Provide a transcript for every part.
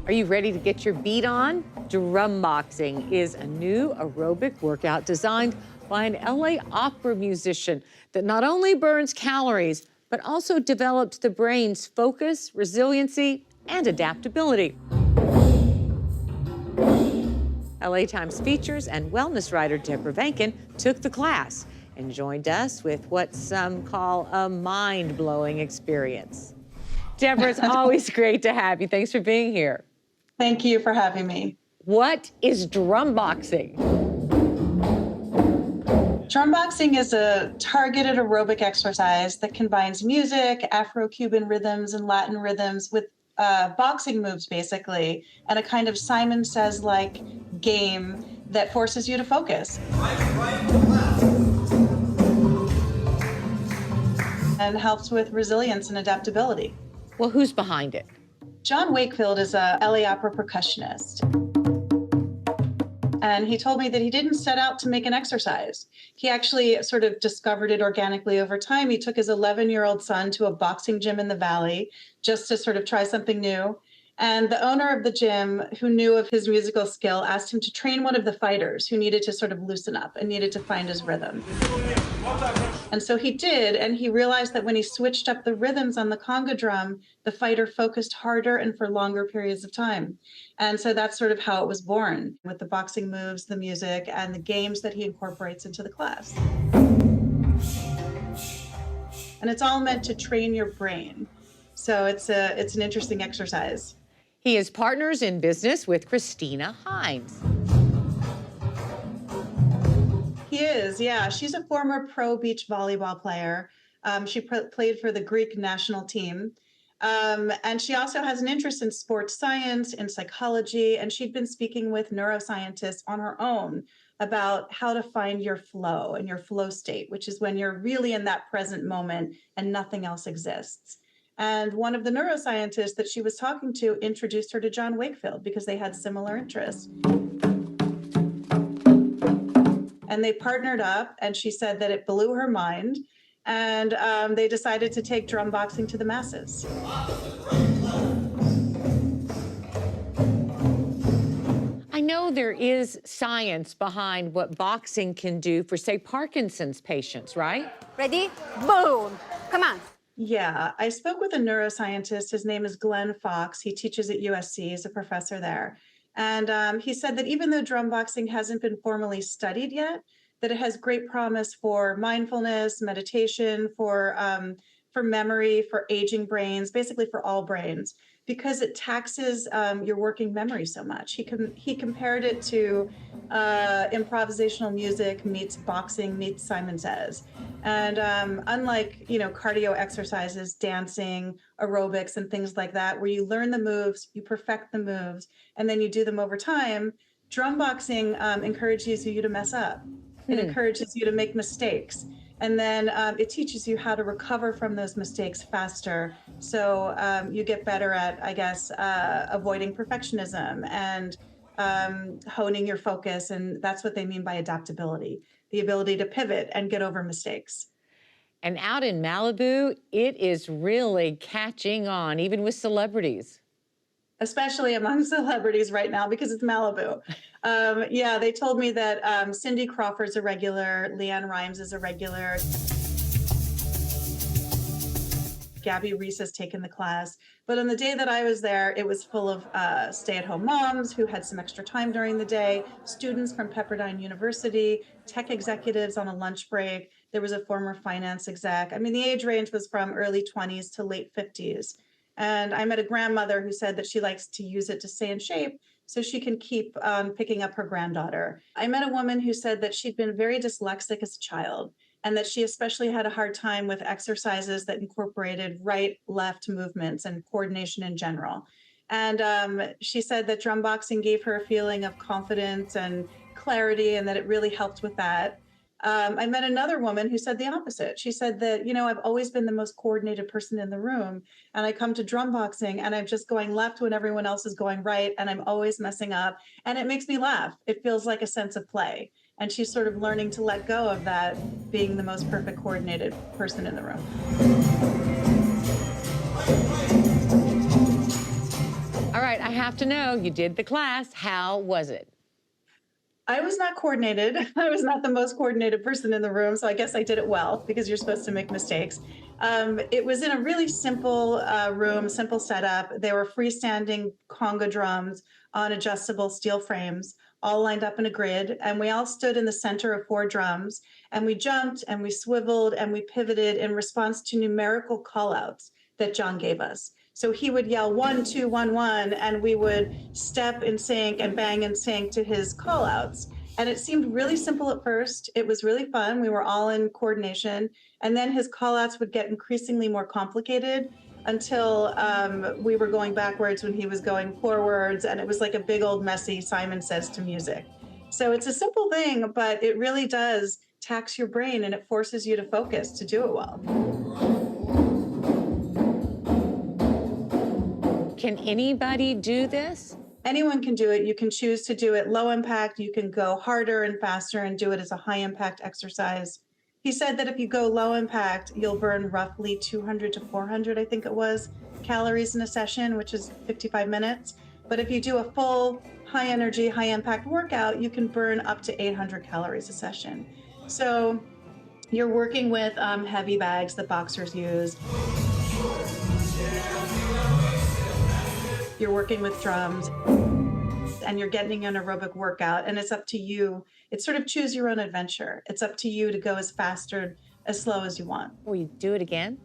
Are you ready to get your beat on? Drumboxing is a new aerobic workout designed by an LA opera musician that not only burns calories, but also develops the brain's focus, resiliency, and adaptability. LA Times features and wellness writer Deborah Vankin took the class and joined us with what some call a mind-blowing experience. Deborah, it's always great to have you. Thanks for being here. Thank you for having me. What is drumboxing? Drumboxing is a targeted aerobic exercise that combines music, Afro-Cuban rhythms, and Latin rhythms with boxing moves, basically, and a kind of Simon Says-like game that forces you to focus. And helps with resilience and adaptability. Well, who's behind it? John Wakefield is a LA opera percussionist. And he told me that he didn't set out to make an exercise. He actually sort of discovered it organically over time. He took his 11-year-old son to a boxing gym in the Valley just to sort of try something new. And the owner of the gym, who knew of his musical skill, asked him to train one of the fighters who needed to sort of loosen up and needed to find his rhythm. And so he did, and he realized that when he switched up the rhythms on the conga drum, the fighter focused harder and for longer periods of time. And so that's sort of how it was born, with the boxing moves, the music, and the games that he incorporates into the class. And it's all meant to train your brain. So it's an interesting exercise. He is partners in business with Christina Hines. He is, yeah. She's a former pro beach volleyball player. She played for the Greek national team. And she also has an interest in sports science, in psychology, and she'd been speaking with neuroscientists on her own about how to find your flow and your flow state, which is when you're really in that present moment and nothing else exists. And one of the neuroscientists that she was talking to introduced her to John Wakefield because they had similar interests. And they partnered up, and she said that it blew her mind. And they decided to take drumboxing to the masses. I know there is science behind what boxing can do for, say, Parkinson's patients, right? Ready? Boom! Come on. Yeah, I spoke with a neuroscientist. His name is Glenn Fox. He teaches at USC. He's a professor there. And he said that even though drumboxing hasn't been formally studied yet, that it has great promise for mindfulness, meditation, for memory, for aging brains, basically for all brains, because it taxes your working memory so much. He compared it to improvisational music meets boxing meets Simon Says. And unlike, cardio exercises, dancing, aerobics, and things like that, where you learn the moves, you perfect the moves, and then you do them over time, drumboxing encourages you to mess up. It encourages you to make mistakes. And then it teaches you how to recover from those mistakes faster. So you get better at, I guess, avoiding perfectionism and honing your focus. And that's what they mean by adaptability, the ability to pivot and get over mistakes. And out in Malibu, it is really catching on, even with celebrities. Especially among celebrities right now, because it's Malibu. Yeah, they told me that Cindy Crawford's a regular, Leanne Rimes is a regular. Gabby Reese has taken the class. But on the day that I was there, it was full of stay-at-home moms who had some extra time during the day, students from Pepperdine University, tech executives on a lunch break. There was a former finance exec. I mean, the age range was from early 20s to late 50s. And I met a grandmother who said that she likes to use it to stay in shape so she can keep picking up her granddaughter. I met a woman who said that she'd been very dyslexic as a child and that she especially had a hard time with exercises that incorporated right-left movements and coordination in general. And she said that drumboxing gave her a feeling of confidence and clarity and that it really helped with that. I met another woman who said the opposite. She said that, I've always been the most coordinated person in the room, and I come to drumboxing and I'm just going left when everyone else is going right, and I'm always messing up, and it makes me laugh. It feels like a sense of play. And she's sort of learning to let go of that being the most perfect coordinated person in the room. All right, I have to know, you did the class. How was it? I was not coordinated. I was not the most coordinated person in the room, so I guess I did it well because you're supposed to make mistakes. It was in a really simple room, simple setup. There were freestanding conga drums on adjustable steel frames, all lined up in a grid, and we all stood in the center of 4 drums, and we jumped and we swiveled and we pivoted in response to numerical callouts that John gave us. So he would yell 1, 2, 1, 1, and we would step in sync and bang in sync to his call outs. And it seemed really simple at first. It was really fun. We were all in coordination. And then his call outs would get increasingly more complicated until we were going backwards when he was going forwards. And it was like a big old messy Simon Says to music. So it's a simple thing, but it really does tax your brain and it forces you to focus to do it well. Can anybody do this? Anyone can do it. You can choose to do it low impact. You can go harder and faster and do it as a high impact exercise. He said that if you go low impact, you'll burn roughly 200 to 400, I think it was, calories in a session, which is 55 minutes. But if you do a full high energy, high impact workout, you can burn up to 800 calories a session. So you're working with heavy bags that boxers use. You're working with drums and you're getting an aerobic workout, and it's up to you. It's sort of choose your own adventure. It's up to you to go as fast or as slow as you want. Will you do it again?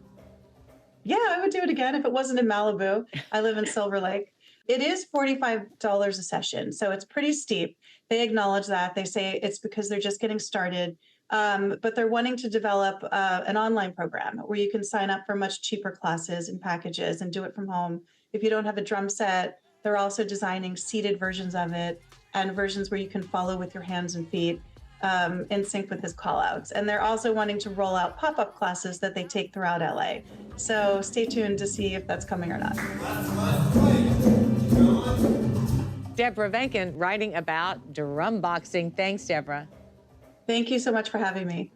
Yeah, I would do it again if it wasn't in Malibu. I live in Silver Lake. It is $45 a session, so it's pretty steep. They acknowledge that. They say it's because they're just getting started. But they're wanting to develop an online program where you can sign up for much cheaper classes and packages and do it from home. If you don't have a drum set, they're also designing seated versions of it and versions where you can follow with your hands and feet in sync with his callouts. And they're also wanting to roll out pop-up classes that they take throughout LA. So stay tuned to see if that's coming or not. Deborah Vankin writing about Drumboxing. Thanks, Deborah. Thank you so much for having me.